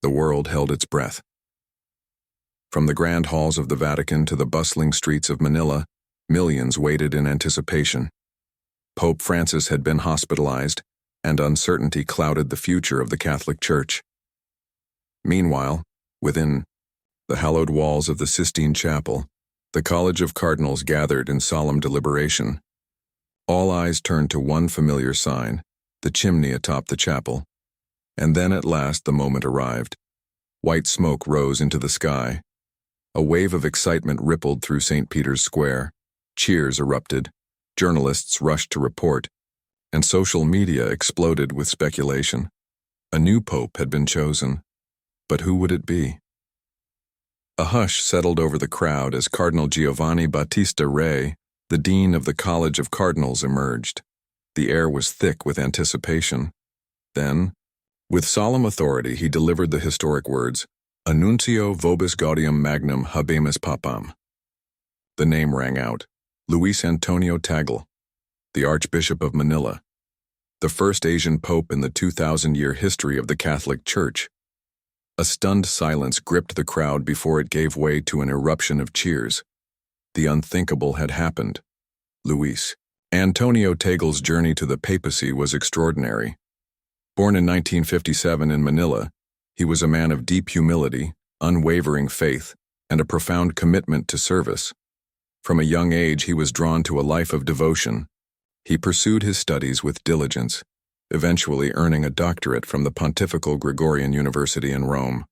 The world held its breath. From the grand halls of the Vatican to the bustling streets of Manila, millions waited in anticipation. Pope Francis had been hospitalized, and uncertainty clouded the future of the Catholic Church. Meanwhile, within the hallowed walls of the Sistine Chapel, the College of Cardinals gathered in solemn deliberation. All eyes turned to one familiar sign, the chimney atop the chapel. And then at last the moment arrived. White smoke rose into the sky. A wave of excitement rippled through St. Peter's Square. Cheers erupted. Journalists rushed to report, and social media exploded with speculation. A new pope had been chosen. But who would it be? A hush settled over the crowd as Cardinal Giovanni Battista Re, the dean of the College of Cardinals, emerged. The air was thick with anticipation. Then, with solemn authority, he delivered the historic words, Annuncio vobis gaudium magnum habemus papam. The name rang out, Luis Antonio Tagle, the Archbishop of Manila, the first Asian pope in the 2,000-year history of the Catholic Church. A stunned silence gripped the crowd before it gave way to an eruption of cheers. The unthinkable had happened. Luis Antonio Tagle's journey to the papacy was extraordinary. Born in 1957 in Manila, he was a man of deep humility, unwavering faith, and a profound commitment to service. From a young age, he was drawn to a life of devotion. He pursued his studies with diligence, eventually earning a doctorate from the Pontifical Gregorian University in Rome.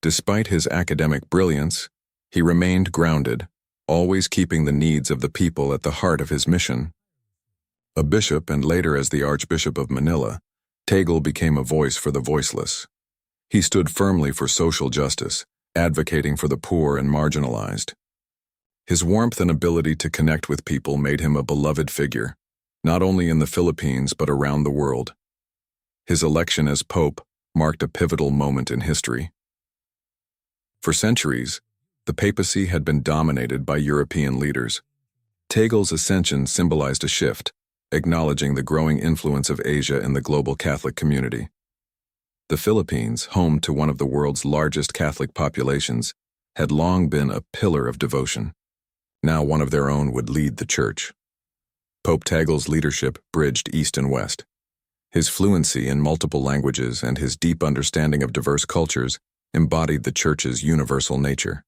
Despite his academic brilliance, he remained grounded, always keeping the needs of the people at the heart of his mission. A bishop and later as the Archbishop of Manila, Tagle became a voice for the voiceless. He stood firmly for social justice, advocating for the poor and marginalized. His warmth and ability to connect with people made him a beloved figure, not only in the Philippines but around the world. His election as Pope marked a pivotal moment in history. For centuries, the papacy had been dominated by European leaders. Tagle's ascension symbolized a shift, acknowledging the growing influence of Asia in the global Catholic community. The Philippines, home to one of the world's largest Catholic populations, had long been a pillar of devotion. Now one of their own would lead the Church. Pope Tagle's leadership bridged East and West. His fluency in multiple languages and his deep understanding of diverse cultures embodied the Church's universal nature.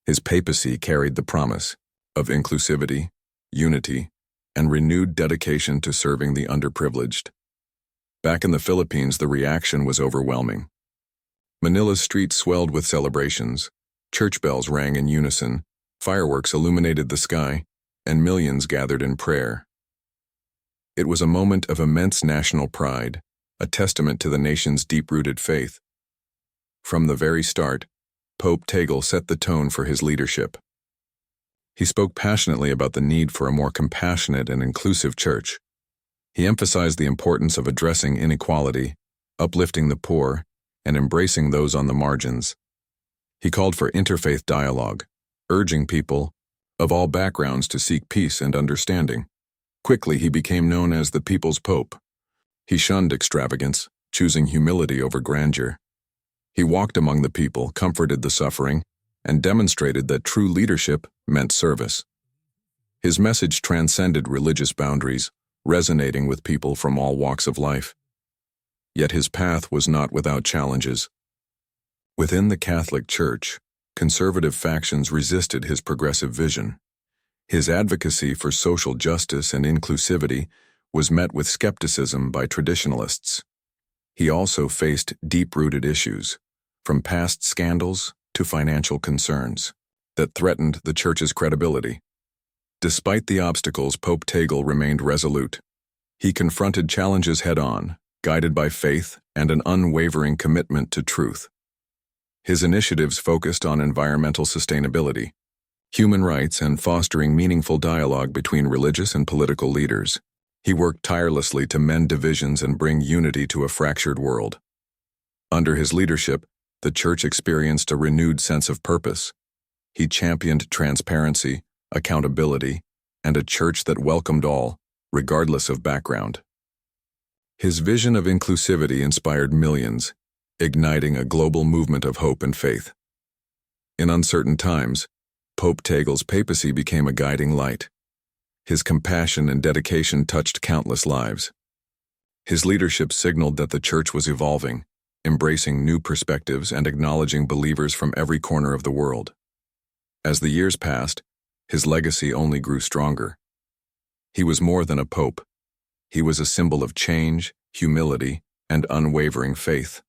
His papacy carried the promise of inclusivity, unity, and renewed dedication to serving the underprivileged. Back in the Philippines, the reaction was overwhelming. Manila's streets swelled with celebrations, church bells rang in unison, fireworks illuminated the sky, and millions gathered in prayer. It was a moment of immense national pride, a testament to the nation's deep-rooted faith. From the very start, Pope Tagle set the tone for his leadership. He spoke passionately about the need for a more compassionate and inclusive church. He emphasized the importance of addressing inequality, uplifting the poor, and embracing those on the margins. He called for interfaith dialogue, urging people of all backgrounds to seek peace and understanding. Quickly, he became known as the People's Pope. He shunned extravagance, choosing humility over grandeur. He walked among the people, comforted the suffering, and demonstrated that true leadership meant service. His message transcended religious boundaries, resonating with people from all walks of life. Yet his path was not without challenges. Within the Catholic Church, conservative factions resisted his progressive vision. His advocacy for social justice and inclusivity was met with skepticism by traditionalists. He also faced deep-rooted issues, from past scandals to financial concerns, that threatened the Church's credibility. Despite the obstacles, Pope Tagle remained resolute. He confronted challenges head-on, guided by faith and an unwavering commitment to truth. His initiatives focused on environmental sustainability, human rights, and fostering meaningful dialogue between religious and political leaders. He worked tirelessly to mend divisions and bring unity to a fractured world. Under his leadership, the Church experienced a renewed sense of purpose. He championed transparency, accountability, and a church that welcomed all, regardless of background. His vision of inclusivity inspired millions, igniting a global movement of hope and faith. In uncertain times, Pope Tagle's papacy became a guiding light. His compassion and dedication touched countless lives. His leadership signaled that the Church was evolving, embracing new perspectives and acknowledging believers from every corner of the world. As the years passed, his legacy only grew stronger. He was more than a pope. He was a symbol of change, humility, and unwavering faith.